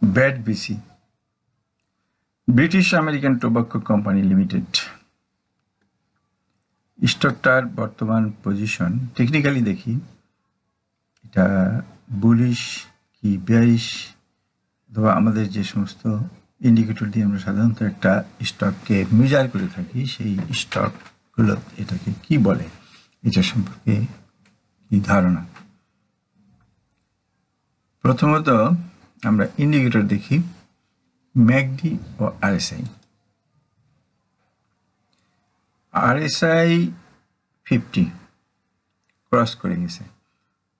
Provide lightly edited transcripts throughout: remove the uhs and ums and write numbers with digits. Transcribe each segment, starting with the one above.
Bad বিসি, British American tobacco company limited. স্টকটার বর্তমান পজিশন টেকনিক্যালি দেখি, এটা বুলিশ কি বেয়ারিশ, অথবা আমাদের যে সমস্ত ইন্ডিকেটর দিয়ে আমরা সাধারণত একটা স্টককে মেজার করে থাকি, সেই স্টকগুলো এটাকে কি বলে, এটা সম্পর্কে কি ধারণা। প্রথমত আমরা ইন্ডিকেটর দেখি ম্যাকডি ও আরএসআই। আরএসআই 50 ক্রস করে গেছে,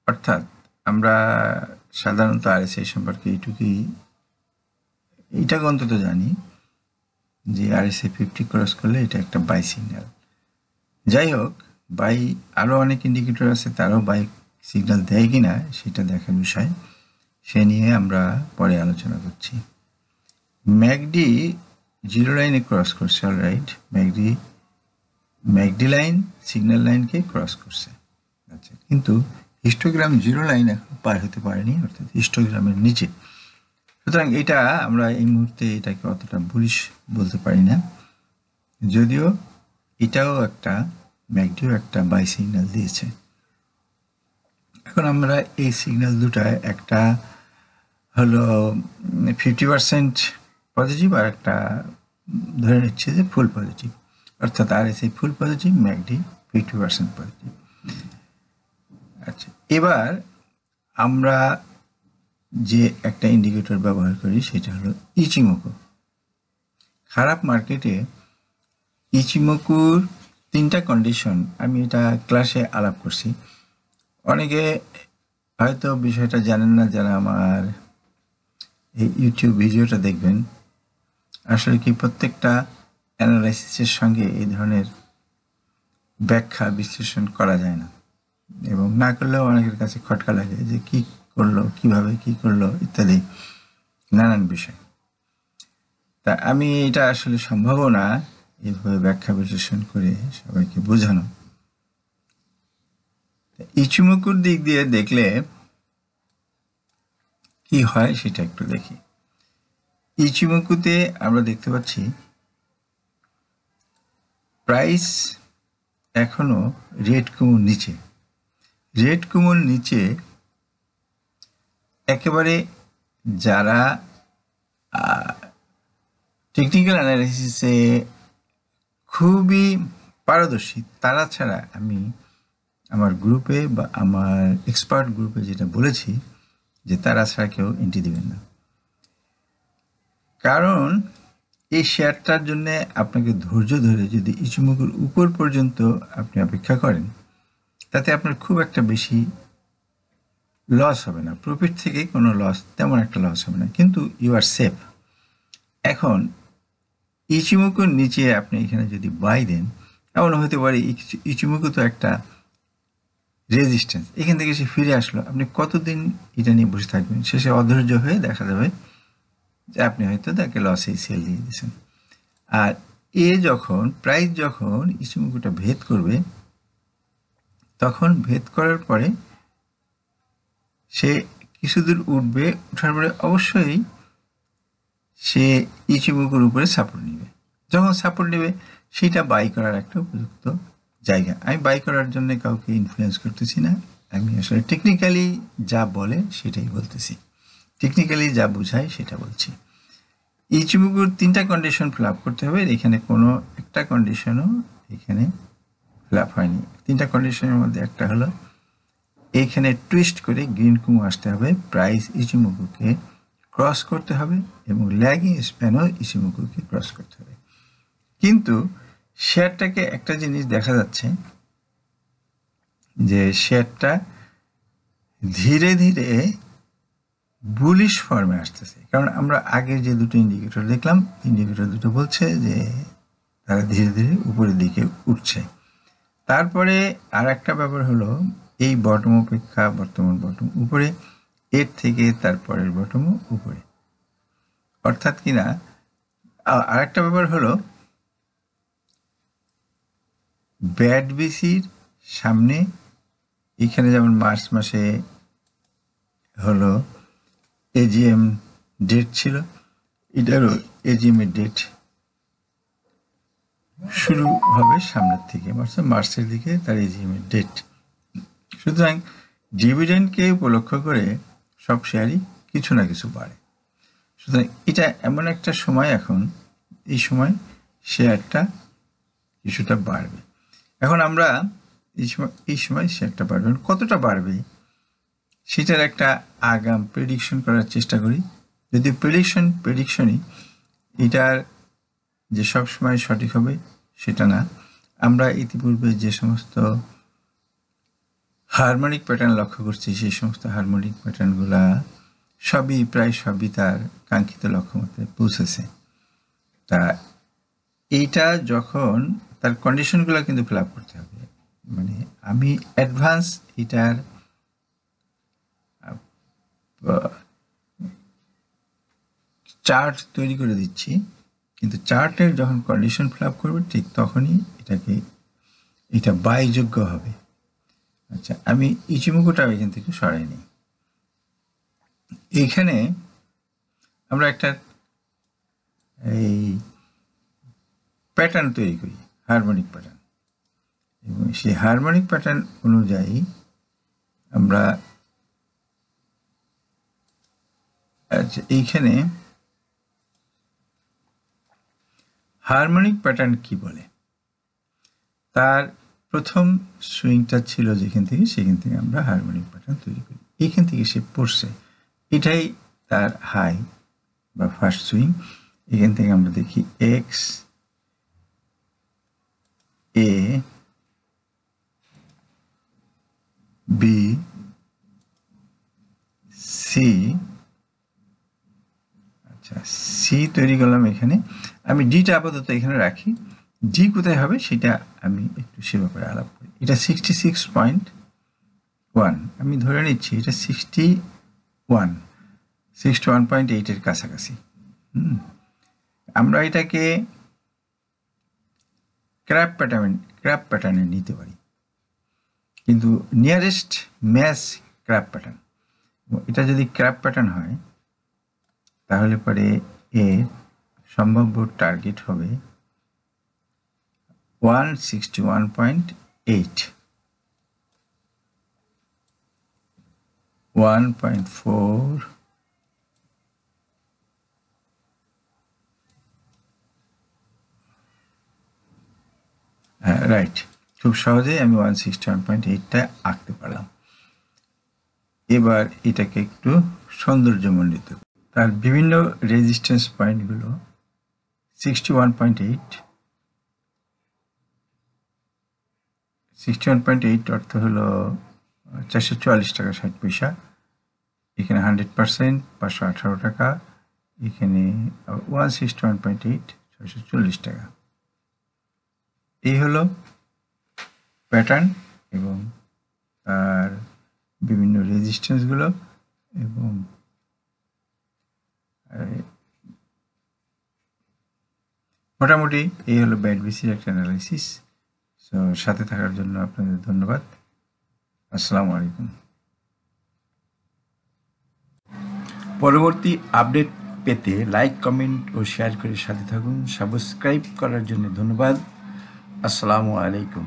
অর্থাৎ আমরা সাধারণত আরএসআই সম্পর্কে এইটাকে অন্তত জানি যে আরএসআই 50 ক্রস করলে এটা একটা বাই সিগন্যাল। যাই হোক, বাই আরও অনেক ইন্ডিকেটর আছে, তারাও বাই সিগন্যাল দেয় কিনা সেটা দেখার বিষয়, সে নিয়ে আমরা পরে আলোচনা করছি। ম্যাকডি জিরো লাইনে ক্রস করছে, অলরাইট। ম্যাকডি লাইন সিগন্যাল লাইনকে ক্রস করছে, আচ্ছা, কিন্তু হিস্টোগ্রাম জিরো লাইন এখন পার হতে পারেনি, অর্থাৎ হিস্টোগ্রামের নিচে। সুতরাং এটা আমরা এই মুহূর্তে এটাকে অতটা বুলিশ বলতে পারি না, যদিও এটাও একটা ম্যাকডিও একটা বাই সিগন্যাল দিয়েছে। এখন আমরা এই সিগন্যাল দুটায় একটা হলো 50% পজিটিভ, আর একটা ধরে নিচ্ছে যে ফুল পজিটিভ, অর্থাৎ আরএসআই ফুল পজিটিভ, ম্যাকডি 50% পজিটিভ। আচ্ছা, এবার আমরা যে একটা ইন্ডিকেটর ব্যবহার করি সেটা হলো ইচিমোকু। খারাপ মার্কেটে ইচিমোকুর 3টা কন্ডিশন আমি এটা ক্লাসে আলাপ করছি। অনেকে হয়তো বিষয়টা জানেন না, যারা আমার এই ইউটিউব ভিডিওটা দেখবেন। আসলে কি প্রত্যেকটা অ্যানালাইসিসের সঙ্গে এই ধরনের ব্যাখ্যা বিশ্লেষণ করা যায় না, এবং না করলেও অনেকের কাছে খটকা লাগে যে কি করলো, কিভাবে কি করলো ইত্যাদি নানান বিষয়। তা আমি এটা আসলে সম্ভবও না এইভাবে ব্যাখ্যা বিশ্লেষণ করে সবাইকে বোঝানো। ইচিমোকুর দিক দিয়ে দেখলে কি হয় সেটা একটু দেখি। ইচিমোকুতে আমরা দেখতে পাচ্ছি প্রাইস এখনো রেড কুমুর নিচে। রেড কুমুর নিচে একেবারে যারা টেকনিক্যাল অ্যানালাইসিসে খুবই পারদর্শী তারা ছাড়া আমি আমার গ্রুপে বা আমার এক্সপার্ট গ্রুপে যেটা বলেছি যে তারা ছাড়া কেউ এন্ট্রি দেবেন না, কারণ এই শেয়ারটার জন্য আপনাকে ধৈর্য ধরে যদি ইচিমোকুর উপর পর্যন্ত আপনি অপেক্ষা করেন, তাতে আপনার খুব একটা বেশি লস হবে না, প্রফিট থেকে কোনো লস, তেমন একটা লস হবে না, কিন্তু ইউ আর সেফ। এখন ইচিমোকুর নিচে আপনি এখানে যদি বাই দেন, এমন হতে পারে ইচিমোকু তো একটা রেজিস্ট্যান্স, এখান থেকে সে ফিরে আসলো, আপনি কতদিন এটা নিয়ে বসে থাকবেন? শেষে অধৈর্য হয়ে দেখা যাবে যে আপনি হয়তো তাকে লসে সেল দিয়ে দিয়েছেন। আর যখন প্রাইস যখন ইচিমোকুটা ভেদ করবে, তখন ভেদ করার পরে সে কিছু দূর উঠবে, ওঠার পরে অবশ্যই সে ইচিমোকুর উপরে সাপোর্ট নেবে। যখন সাপোর্ট নেবে সেটা বাই করার একটা উপযুক্ত জায়গা। আমি বাই করার জন্য কাউকে ইনফ্লুয়েন্স করতেছি না, আমি আসলে টেকনিক্যালি যা বলে সেটাই বলতেছি, টেকনিক্যালি যা বোঝায় সেটা বলছি। ইচিমোকুর 3টা কন্ডিশন ফিল আপ করতে হবে, এখানে কোনো একটা কন্ডিশনও এখানে ফিল আপ হয়নি। 3টা কন্ডিশনের মধ্যে একটা হলো এইখানে টুইস্ট করে গ্রিন কুমু আসতে হবে, প্রাইস ইচিমোকুকে ক্রস করতে হবে, এবং ল্যাগিং স্প্যানও ইচিমোকুকে ক্রস করতে হবে। কিন্তু শেয়ারটাকে একটা জিনিস দেখা যাচ্ছে যে শেয়ারটা ধীরে ধীরে বুলিশ ফর্মে আসতেছে, কারণ আমরা আগে যে দুটো ইন্ডিকেটর দেখলাম, ইন্ডিকেটর দুটো বলছে যে তারা ধীরে ধীরে উপরের দিকে উঠছে। তারপরে আর একটা ব্যাপার হলো এই বটম অপেক্ষা বর্তমান বটম উপরে, এর থেকে তারপরের বটমও উপরে, অর্থাৎ কিনা আর একটা ব্যাপার হলো ব্যাড বিসির সামনে এখানে যেমন মার্চ মাসে হলো এজিএম ডেট ছিল, এটারও এজিএমের ডেট শুরু হবে সামনের থেকে, মার্চের দিকে তার এজিএমের ডেট। সুতরাং ডিভিডেন্ডকে উপলক্ষ করে সব শেয়ারই কিছু না কিছু বাড়ে। সুতরাং এটা এমন একটা সময়, এখন এই সময় শেয়ারটা কিছুটা বাড়বে। এখন আমরা এই সময় শেয়ারটা বাড়বে, কতটা বাড়বে সেটার একটা আগাম প্রেডিকশন করার চেষ্টা করি। যদি প্রেডিকশনই এটার যে সব সময় সঠিক হবে সেটা না। আমরা ইতিপূর্বে যে সমস্ত হারমোনিক প্যাটার্ন লক্ষ্য করছি, সেই সমস্ত হারমোনিক প্যাটার্নগুলা প্রায় সবই তার কাঙ্ক্ষিত লক্ষ্যমাত্রে পৌঁছেছে। তা এইটা যখন তার কন্ডিশনগুলো কিন্তু ফিল আপ করতে হবে, মানে আমি অ্যাডভান্স এটার চার্ট তৈরি করে দিচ্ছি, কিন্তু চার্টের যখন কন্ডিশন ফিল আপ করবে ঠিক তখনই এটা বাইযোগ্য হবে। আচ্ছা, আমি ইচিমুকুটা এখান থেকে সরাই নিই। এইখানে আমরা একটা এই প্যাটার্ন তৈরি করি, হারমোনিক প্যাটার্ন, এবং সেই হারমোনিক প্যাটার্ন অনুযায়ী আমরা আচ্ছা এইখানে হারমোনিক প্যাটার্ন কি বলে, তার প্রথম সুইংটা ছিল যেখান থেকে, সেখান থেকে আমরা হারমোনিক প্যাটার্ন তৈরি করি। এইখান থেকে সে পড়ছে, এটাই তার হাই বা ফার্স্ট সুইং। এখান থেকে আমরা দেখি এক্স এ বি সি, আচ্ছা সি তৈরি করলাম। এখানে আমি ডিটা আপাতত এখানে রাখি, ডি কোথায় হবে সেটা আমি একটু সে ব্যাপারে আলাপ করি। এটা 66.1, আমি ধরে নিচ্ছি এটা 61.8 কাছাকাছি। আমরা এটাকে ক্র্যাপ প্যাটার্নে নিতে পারি, কিন্তু নিয়ারেস্ট ম্যাচ ক্র্যাপ প্যাটার্ন। এটা যদি ক্র্যাপ প্যাটার্ন হয় তাহলে পরে এর সম্ভাব্য টার্গেট হবে 161.8, 1.4, হ্যাঁ রাইট, খুব সহজেই আমি 161.8টা আঁকতে পারলাম। এবার এটাকে একটু সৌন্দর্যমণ্ডিত, তার বিভিন্ন রেজিস্ট্যান্স পয়েন্টগুলো 61.8, 61.8 অর্থ হলো 444 টাকা 60 পয়সা। এখানে 100% 518 টাকা, এখানে 161.8 640 টাকা। এই হলো প্যাটার্ন এবং তার বিভিন্ন রেজিস্ট্যান্সগুলো, এবং মোটামুটি এই হলো ব্যাট বিসির একটা অ্যানালাইসিস। সো সাথে থাকার জন্য আপনাদের ধন্যবাদ। আসসালামু আলাইকুম। পরবর্তী আপডেট পেতে লাইক, কমেন্ট ও শেয়ার করে সাথে থাকুন। সাবস্ক্রাইব করার জন্য ধন্যবাদ। আসসালামু আলাইকুম।